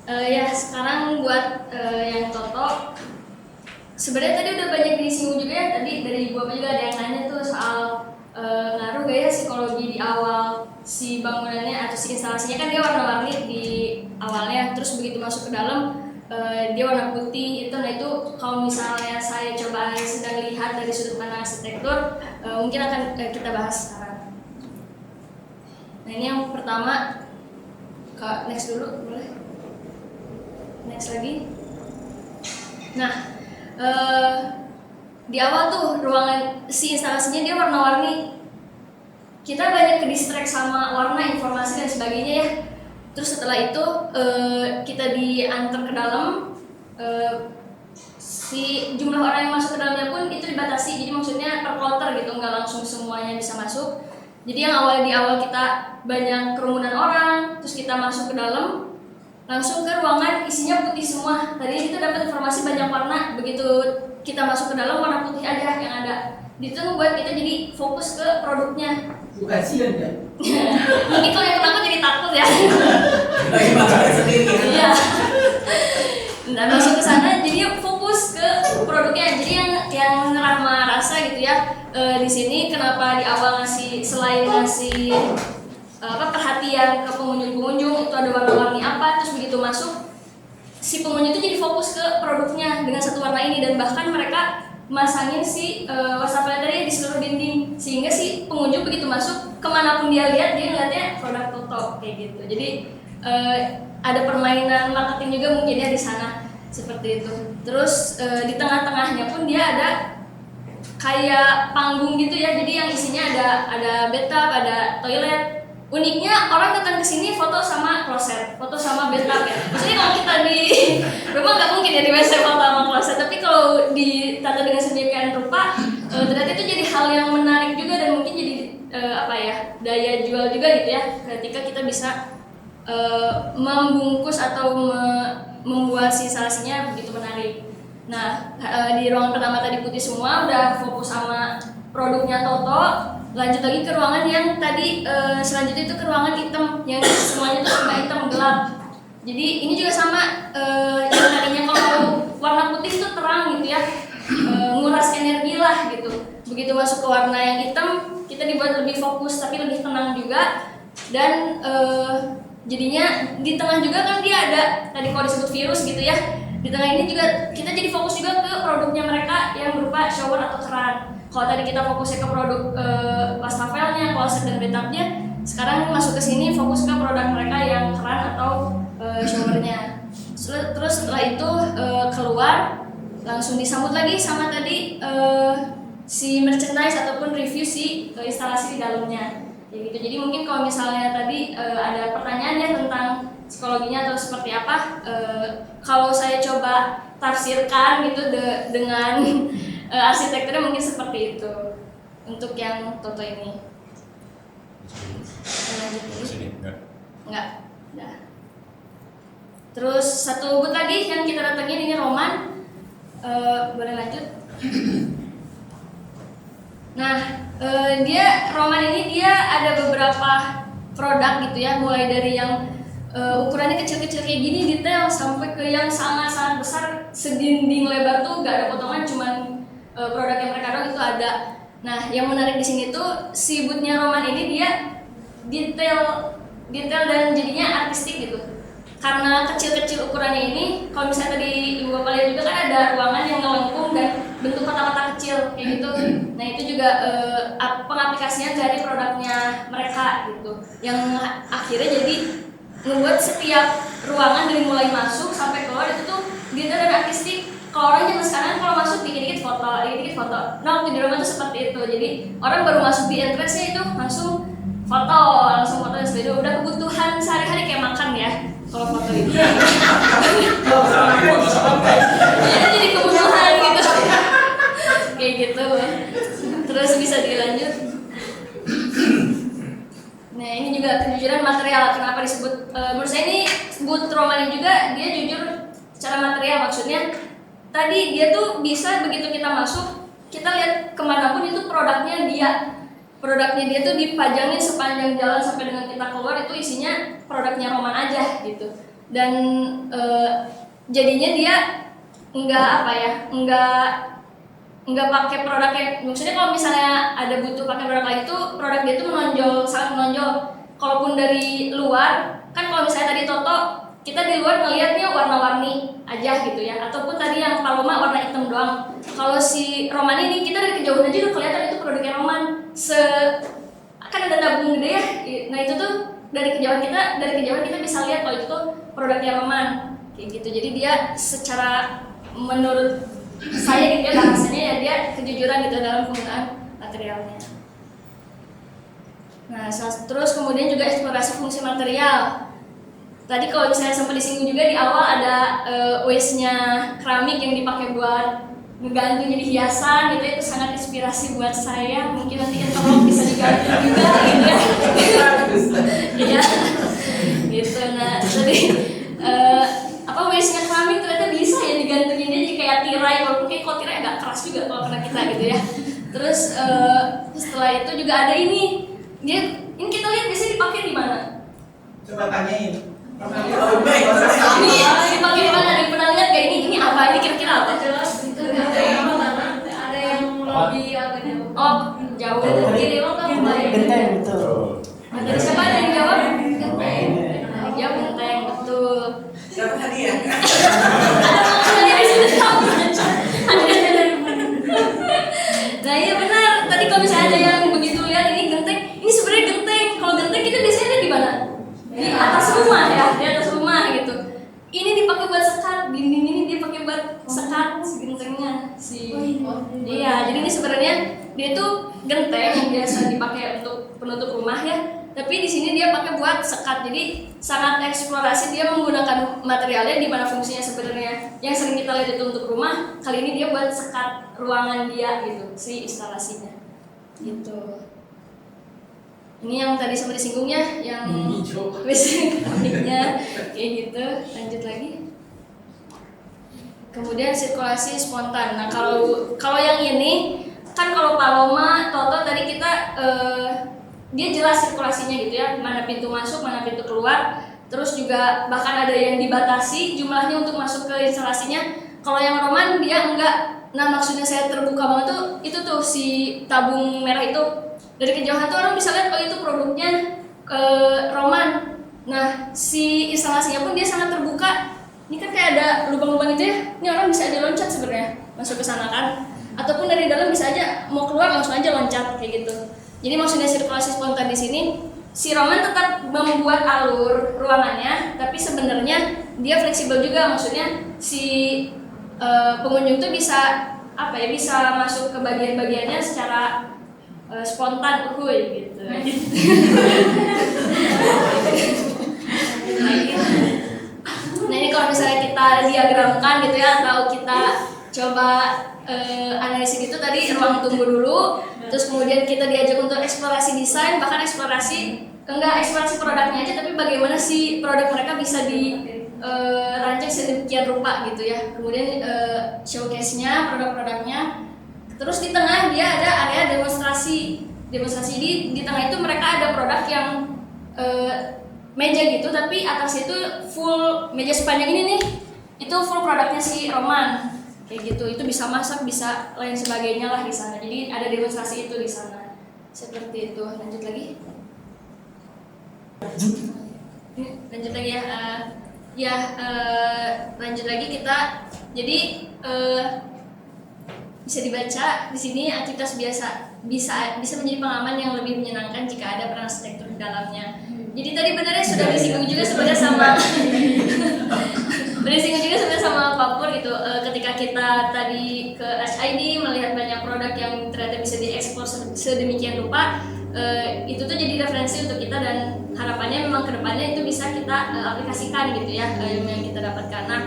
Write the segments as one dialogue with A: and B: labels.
A: Ya sekarang buat yang Toto, sebenarnya tadi udah banyak disinggung juga ya, tadi dari Ibu apa juga ada yang nanya tuh soal ngaruh gak ya psikologi di awal si bangunannya atau si instalasinya. Kan dia warna-warni di awalnya, terus begitu masuk ke dalam dia warna putih itu. Nah itu kalau misalnya saya coba sedang lihat dari sudut pandang arsitektur, mungkin akan kita bahas sekarang. Nah ini yang pertama, Kak, next dulu boleh? Next lagi. Nah, di awal tuh ruangan si instalasinya dia warna-warni. Kita banyak ke distract sama warna, informasi dan sebagainya ya. Terus setelah itu kita diantar ke dalam, si jumlah orang yang masuk ke dalamnya pun itu dibatasi. Jadi maksudnya per kloter gitu, nggak langsung semuanya bisa masuk. Jadi yang awal di awal kita banyak kerumunan orang, terus kita masuk ke dalam, langsung ke ruangan isinya putih semua. Tadi kita dapat informasi banyak warna, begitu kita masuk ke dalam warna putih aja yang ada. Itu membuat kita jadi fokus ke produknya.
B: Bukan sian ya?
A: Mungkin kalau yang kenapa jadi takut ya.
B: Lagi makan sendiri.
A: Iya. Nah masuk ke sana jadi fokus ke produknya. Jadi yang Rahma rasa gitu ya, di sini kenapa di awal selain ngasih perhatian ke pengunjung itu ada warna-warni apa, terus begitu masuk si pengunjung itu jadi fokus ke produknya dengan satu warna ini, dan bahkan mereka masangin si wastafel tadi di seluruh dinding, sehingga si pengunjung begitu masuk kemanapun dia lihat dia ngeliatnya produk Toto kayak gitu. Jadi ada permainan marketing juga mungkin ya di sana seperti itu. Terus di tengah-tengahnya pun dia ada kayak panggung gitu ya, jadi yang isinya ada bathtub, ada toilet. Uniknya orang datang ke sini foto sama kloset, foto sama bathtub ya. Maksudnya kalau kita di rumah nggak mungkin ya di WC foto sama kloset, tapi kalau ditata dengan sedemikian rupa, ternyata itu jadi hal yang menarik juga dan mungkin jadi daya jual juga gitu ya. Ketika kita bisa membungkus atau membuat si instalasinya begitu menarik. Nah di ruangan pertama tadi putih semua, udah fokus sama produknya Toto. Lanjut lagi ke ruangan yang tadi selanjutnya itu ke ruangan hitam yang semuanya tuh serba hitam gelap. Jadi ini juga sama, yang tadinya kalau warna putih itu terang gitu ya, nguras energi lah gitu. Begitu masuk ke warna yang hitam, kita dibuat lebih fokus tapi lebih tenang juga. Dan jadinya di tengah juga kan dia ada tadi kalau disebut virus gitu ya. Di tengah ini juga kita jadi fokus juga ke produknya mereka yang berupa shower atau keran. Kalau tadi kita fokusnya ke produk wastafelnya, kloset dan bathtubnya, sekarang masuk ke sini fokus ke produk mereka yang keran atau showernya. Terus setelah itu keluar langsung disambut lagi sama tadi si merchandise ataupun review si instalasi di dalamnya. Ya gitu. Jadi mungkin kalau misalnya tadi ada pertanyaan ya tentang psikologinya atau seperti apa, kalau saya coba tafsirkan gitu dengan arsitekturnya mungkin seperti itu untuk yang Toto ini. Enggak. Udah. Terus satu booth lagi yang kita datengin ini Roman. Boleh lanjut. Nah, Roman ini dia ada beberapa produk gitu ya, mulai dari yang ukurannya kecil-kecil kayak gini detail sampai ke yang sangat-sangat besar sedinding lebar tuh gak ada potongan, cuman produk yang mereka doang itu ada. Nah, yang menarik di sini tuh si bootnya Roman ini dia detail dan jadinya artistik gitu. Karena kecil-kecil ukurannya ini, kalau misalnya tadi Ibu Bapak lihat juga kan ada ruangan yang ngelengkung dan bentuk kotak-kotak kecil kayak gitu. Nah, itu juga pengaplikasian dari produknya mereka gitu. Yang akhirnya jadi membuat setiap ruangan dari mulai masuk sampai keluar itu tuh detail dan artistik. Kalau orang zaman sekarang kalau masuk dikit-dikit foto. Nah, waktu di rumah tuh seperti itu. Jadi orang baru masuk di entrance-nya itu langsung foto dan sebagainya. Udah kebutuhan sehari-hari kayak makan ya. Kalau foto itu. Ya, jadi kebutuhan gitu. Kayak gitu. Terus bisa dilanjut. Nah, ini juga kejujuran material. Kenapa disebut? Menurut saya ini booth Roman juga dia jujur secara material, maksudnya. Tadi dia tuh bisa begitu kita masuk, kita lihat kemanapun itu produknya dia tuh dipajangin sepanjang jalan sampai dengan kita keluar itu isinya produknya Roman aja gitu. dan jadinya dia nggak pakai produk yang, maksudnya kalau misalnya ada butuh pakai produk lain itu produk dia tuh menonjol, sangat menonjol. Kalaupun dari luar kan, kalau misalnya tadi Toto kita di luar ngelihatnya warna-warni aja gitu ya, ataupun tadi yang Paloma warna hitam doang. Kalau si Roman ini kita dari kejauhan aja udah kelihatan itu produknya Roman. Kan ada tabung gede ya, nah itu tuh dari kejauhan kita bisa lihat kalau itu tuh produknya Roman kayak gitu. Jadi dia secara menurut saya gitu ya, bahasanya ya dia kejujuran gitu dalam penggunaan materialnya. Nah, terus kemudian juga eksplorasi fungsi material. Tadi kalau misalnya sempat disinggung juga di awal ada waste-nya keramik yang dipakai buat ngegantung jadi hiasan gitu, itu sangat inspirasi buat saya. Mungkin nanti kan kalau bisa diganti juga gitu ya. Iya. Gitu. Nah, tadi waste-nya keramik ternyata bisa ya digantungin dia jadi kayak tirai, walaupun kayak kalau tirai agak keras juga kalau kena kita gitu ya. Terus setelah itu juga ada ini kita lihat biasanya dipakai di mana?
B: Coba tanyain.
A: Ini dipakai di mana? Ada yang pernah lihat kayak ini apa? Ini kira-kira apa?
C: Ada yang lobby apa nih?
A: Oh, jauh. Jadi emang kamu baik.
D: Genteng betul.
A: Dari siapa ada yang jawab? Genteng. Jawab genteng, betul.
B: Siapa hadiah?
A: Ada dari sini tahu. Nah iya benar. Tadi kalau misalnya ada yang begitu lihat ini genteng, ini sebenarnya genteng. Kalau genteng kita biasanya lihat di mana? Di atas rumah ya, di atas rumah gitu. Ini dipakai buat sekat, dinding ini dipakai buat sekat si gentengnya Iya, jadi ini sebenarnya dia tuh genteng yang biasa dipakai untuk penutup rumah ya. Tapi di sini dia pakai buat sekat, jadi sangat eksplorasi dia menggunakan materialnya di mana fungsinya sebenarnya yang sering kita lihat itu untuk rumah, kali ini dia buat sekat ruangan dia gitu, si instalasinya gitu. Ini yang tadi sempat disinggungnya, yang keramiknya kayak gitu. Lanjut lagi. Kemudian sirkulasi spontan. Nah kalau yang ini kan kalau Paloma, Toto tadi kita dia jelas sirkulasinya gitu ya, mana pintu masuk, mana pintu keluar. Terus juga bahkan ada yang dibatasi jumlahnya untuk masuk ke instalasinya. Kalau yang Roman dia enggak. Nah maksudnya saya terbuka banget tuh, itu tuh si tabung merah itu. Dari kejauhan tuh orang bisa lihat kalau itu produknya Roman. Nah si instalasinya pun dia sangat terbuka. Ini kan kayak ada lubang-lubang itu ya. Ini orang bisa aja loncat sebenarnya masuk ke sana kan. Ataupun dari dalam bisa aja mau keluar langsung aja loncat kayak gitu. Jadi maksudnya sirkulasi spontan di sini, si Roman tetap membuat alur ruangannya, tapi sebenarnya dia fleksibel juga. Maksudnya si pengunjung tuh bisa bisa masuk ke bagian-bagiannya secara spontan, gitu. Nah ini kalau misalnya kita diagramkan gitu ya, atau kita coba analisis itu tadi ruang tunggu dulu. Terus kemudian kita diajak untuk eksplorasi desain, bahkan eksplorasi produknya aja, tapi bagaimana sih produk mereka bisa dirancang sedemikian rupa gitu ya. Kemudian showcase-nya, produk-produknya. Terus di tengah dia ada area demonstrasi di tengah itu mereka ada produk yang meja gitu, tapi atas itu full meja sepanjang ini nih, itu full produknya si Roman. Kayak gitu, itu bisa masak, bisa lain sebagainya lah di sana. Jadi ada demonstrasi itu di sana. Seperti itu. Lanjut lagi. Lanjut lagi ya. Lanjut lagi kita. Jadi bisa dibaca di sini aktivitas biasa bisa menjadi pengalaman yang lebih menyenangkan jika ada peran arsitektur di dalamnya. Jadi tadi benarnya sudah disinggung juga sebenarnya sama sama Pak Pur gitu. Ketika kita tadi ke SID melihat banyak produk yang ternyata bisa diekspor sedemikian rupa, itu tuh jadi referensi untuk kita, dan harapannya memang kedepannya itu bisa kita aplikasikan gitu ya, yang kita dapatkan. Nah,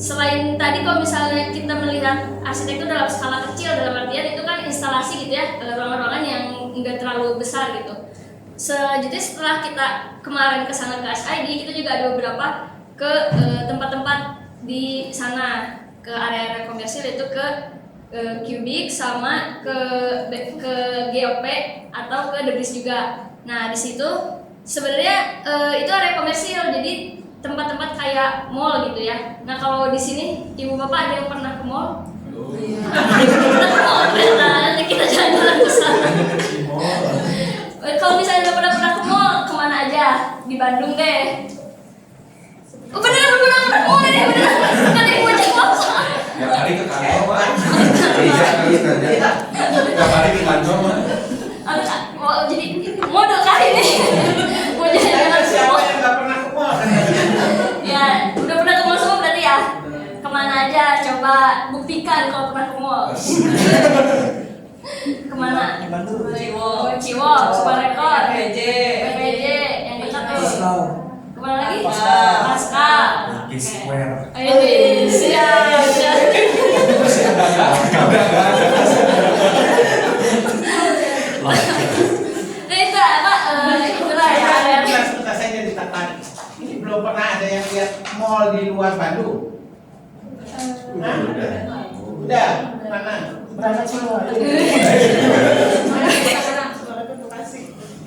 A: selain tadi kalau misalnya kita melihat arsitektur dalam skala kecil, dalam artian itu kan instalasi gitu ya, ruangan-ruangan yang enggak terlalu besar gitu. Selanjutnya setelah kita kemarin ke sana ke SID, kita juga ada beberapa ke tempat-tempat di sana, ke area komersil, itu ke Cubic sama ke GOP atau ke The Breeze juga. Nah di situ sebenarnya itu area komersil, jadi tempat-tempat kayak mall gitu ya. Nah kalau di sini ibu bapak ada yang pernah ke mall? Pernah ke mall ternyata. Nanti kita jalan-jalan ke sana. Kalau misalnya udah pernah ke mall, kemana aja? Di Bandung deh. Oh beneran pernah ke mall ini beneran. Kan yang mau jawab soalnya.
D: Ya kali ke kantor Pak. Iya kali kerja. Ya kali ke kantor Pak.
A: Mau jadi model kali ini. Mau jadi jalan ke
B: Siapa
A: mall.
B: yang nggak pernah ke mall?
A: Ya, udah pernah ke mall semua berarti ya? Kemana aja? Coba buktikan kalau pernah ke mall. Kemana?
B: Di Bandung.
A: Ciwok, Super Record,
C: PJ.
A: PPJ, yang dekat tuh. Kemana lagi?
B: Pascal.
A: Pascal.
D: Lucky Square.
A: Ini siap, siap. Nah itu apa? Itulah ya.
B: Sebentar saya jadi tertarik. Ini belum pernah ada yang lihat mall di luar Bandung. Hah? Udah, mana? Berangkat semua.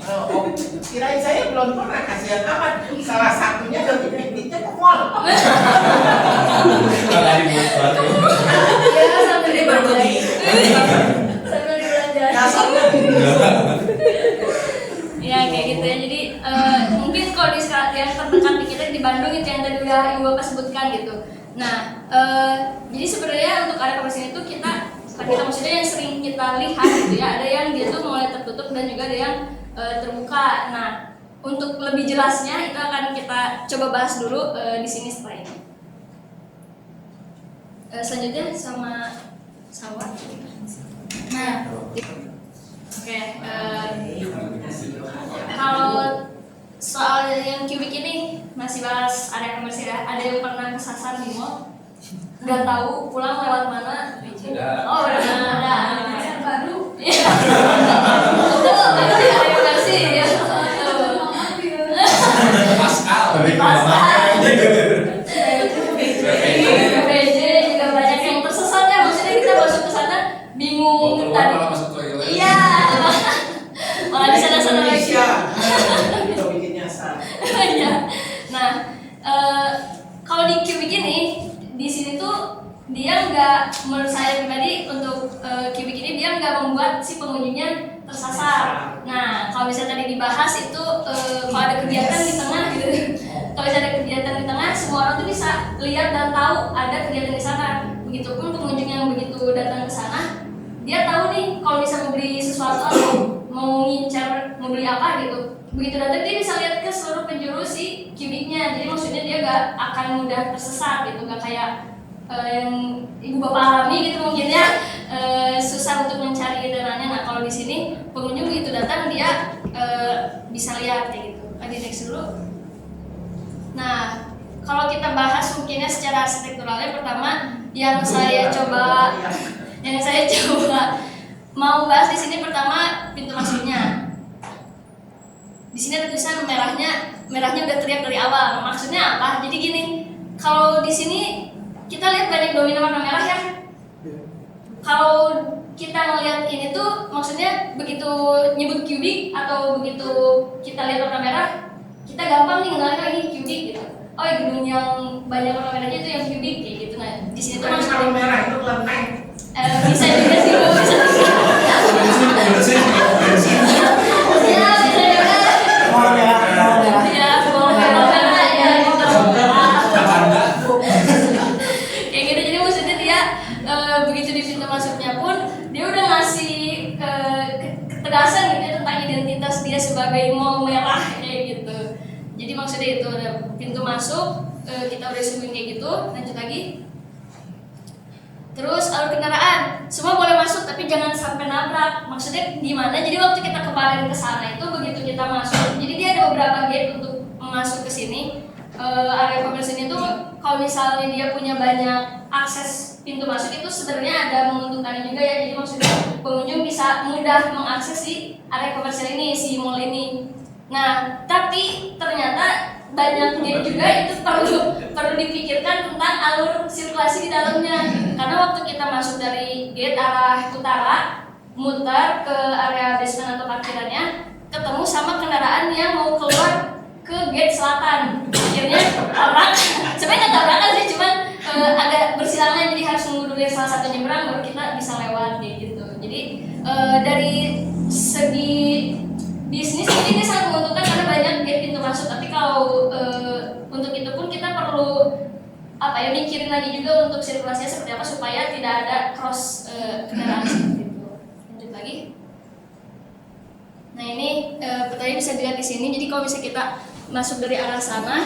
B: Oh, kirain saya belum pernah, kasihan amat. Salah satunya dari pikniknya ke mall.
D: Kalau dibuat baru.
A: Ya sambil
C: Ini baru
A: dibelanja.
C: nih.
A: Sambil dibelanja.
C: Dasarnya.
A: Ya kayak gitu ya. Jadi mungkin kalau di yang terdekat di kita di Bandung itu yang tadi udah ibu bapak sebutkan gitu. Nah, jadi sebenarnya untuk area komersial itu kita maksudnya yang sering kita lihat gitu ya. Ada yang dia tuh mulai tertutup dan juga ada yang terbuka. Nah, untuk lebih jelasnya itu akan kita coba bahas dulu di sini setelah ini. Selanjutnya sama sawah. Nah, oke. Kalau soal yang kubik ini masih bahas area komersial ya. Ada yang pernah kesasar di mall? Nggak tahu pulang lewat mana?
D: Tidak.
A: Oh, udah ada. Baru. Iya. Betul, terima kasih ya.
D: Pascal.
A: PJ juga banyak yang tersesat ya. Maksudnya kita masuk ke sana bingung tadi.
D: Malah masuk toilet.
A: Iya. Malah di sana-sana lagi.
B: Indonesia. Itu bikin nyasar.
A: Iya. Nah, kalau di Cubic ini di sini tuh dia nggak, menurut saya pribadi untuk Cubic ini dia nggak membuat si pengunjungnya tersasar. Nah, kalau misalnya tadi dibahas itu kalau ada kegiatan di tengah gitu, kalau misalnya ada kegiatan di tengah, semua orang tuh bisa lihat dan tahu ada kegiatan di sana. Begitupun pengunjung yang begitu datang ke sana, dia tahu nih kalau bisa mau beli sesuatu atau mau ngincar mau beli apa gitu. Begitu datang dia bisa lihat ke seluruh penjuru si Cubicnya. Jadi maksudnya dia gak akan mudah tersesat gitu, gak kayak yang ibu bapak alami gitu mungkin ya, susah untuk mencari dananya. Nah kalau di sini pengunjung begitu datang dia bisa lihat kayak gitu. Tadi next dulu. Nah kalau kita bahas mungkinnya secara arsitekturalnya, pertama yang saya coba mau bahas di sini pertama pintu masuknya. Di sini ada tulisan merahnya udah teriak dari awal. Maksudnya apa? Jadi gini, kalau di sini kita lihat banyak dominan warna merah ya. Kalau kita ngelihat ini tuh maksudnya begitu nyebut cubic atau begitu kita lihat warna merah, kita gampang nih ngenalin ini cubic gitu. Oh ya, gedung yang banyak warna merahnya itu yang cubic kayak gitu. Nah di sini tuh
B: Kalau
A: maksudnya
B: merah itu kelenteng.
A: bisa juga sih Bu, bisa juga. Ya bisa juga. Ya, boleh ya gitu. Kayak gitu, jadi maksudnya dia begitu di pintu masuknya pun dia udah ngasih ketegasan gitu ya, tentang identitas dia sebagai mall merah kayak gitu. Jadi maksudnya itu ada pintu masuk, kita udah sebutin kayak gitu. Lanjut lagi. Terus alur kendaraan, semua boleh masuk tapi jangan sampai nabrak. Maksudnya gimana? Jadi waktu kita kemarin ke sana itu begitu kita masuk, jadi dia ada beberapa gate untuk masuk ke sini. Area komersial itu kalau misalnya dia punya banyak akses pintu masuk itu sebenarnya ada menguntungkannya juga ya. Jadi maksudnya pengunjung bisa mudah mengakses si area komersial ini, si mall ini. Nah, tapi ternyata banyak gate juga itu perlu dipikirkan tentang alur sirkulasi di dalamnya. Karena waktu kita masuk dari gate arah utara, muter ke area basement atau parkirannya, ketemu sama kendaraan yang mau keluar ke gate selatan. Akhirnya orang sebenarnya nggak tabrakan sih, cuman agak bersilangan, jadi harus nunggu dulu yang salah satu nyebrang baru kita bisa lewat kayak gitu. Jadi dari segi bisnis ini dia sangat menguntungkan karena banyak gate pintu masuk. Tapi kalau untuk itu pun kita perlu mikirin lagi juga untuk sirkulasinya seperti apa supaya tidak ada cross kendaraan seperti itu. Lanjut lagi. Nah ini pertanyaan bisa dilihat di sini. Jadi kalau misalnya kita masuk dari arah sana,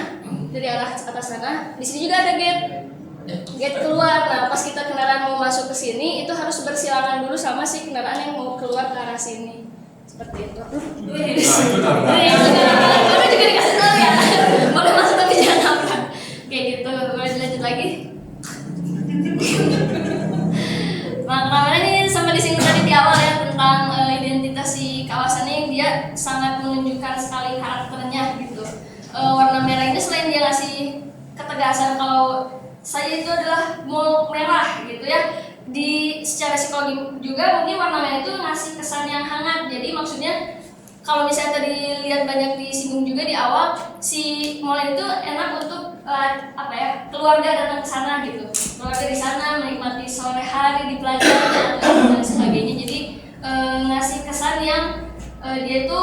A: dari arah atas sana, di sini juga ada gate keluar. Nah pas kita kendaraan mau masuk ke sini itu harus bersilangan dulu sama si kendaraan yang mau keluar ke arah sini. Seperti itu. Baru juga dikasih tahu ya. Boleh masuk tapi jangan nabrak. Kayak gitu. Boleh lanjut lagi. Nah, kamera ini sama disinggung tadi di awal ya tentang identitas si kawasannya yang dia sangat menunjukkan sekali karakternya gitu. Warna merah ini selain dia ngasih ketegasan kalau saya itu adalah mall merah gitu ya. Di secara psikologi juga mungkin warna merah itu ngasih kesan yang hangat. Jadi maksudnya kalau misalnya tadi lihat banyak disinggung juga di awal, si mall itu enak untuk keluarga datang ke sana gitu. Keluarga di sana menikmati sore hari di pelajaran dan sebagainya. Jadi ngasih kesan yang dia itu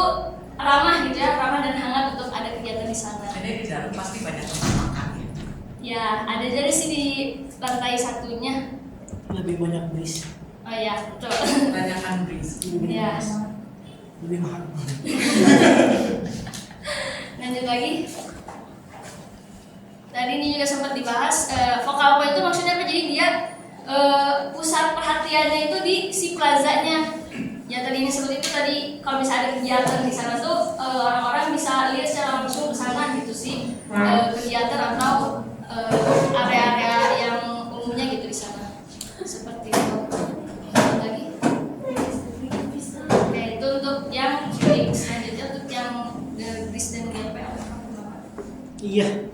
A: ramah gitu ya, ramah dan hangat untuk ada kegiatan di sana.
C: Jadi di dalam pasti banyak tempat makan ya.
A: Ya, ada jadi sih di lantai satunya.
E: Lebih banyak bris,
A: Oh iya, betul.
C: Banyak kan bris.
A: Ya.
E: lebih mahal.
A: Lanjut lagi. Tadi ini juga sempat dibahas focal point itu maksudnya apa? Jadi dia pusat perhatiannya itu di si plazanya. Ya tadi ini seperti itu tadi kalau misalnya ada kegiatan di sana tuh orang-orang bisa lihat secara langsung ke sana gitu sih kegiatan atau area-area yang umumnya gitu di sana. Seperti itu. Lagi. Oke, itu untuk yang selanjutnya untuk yang GRIS dan GPL.
E: Iya.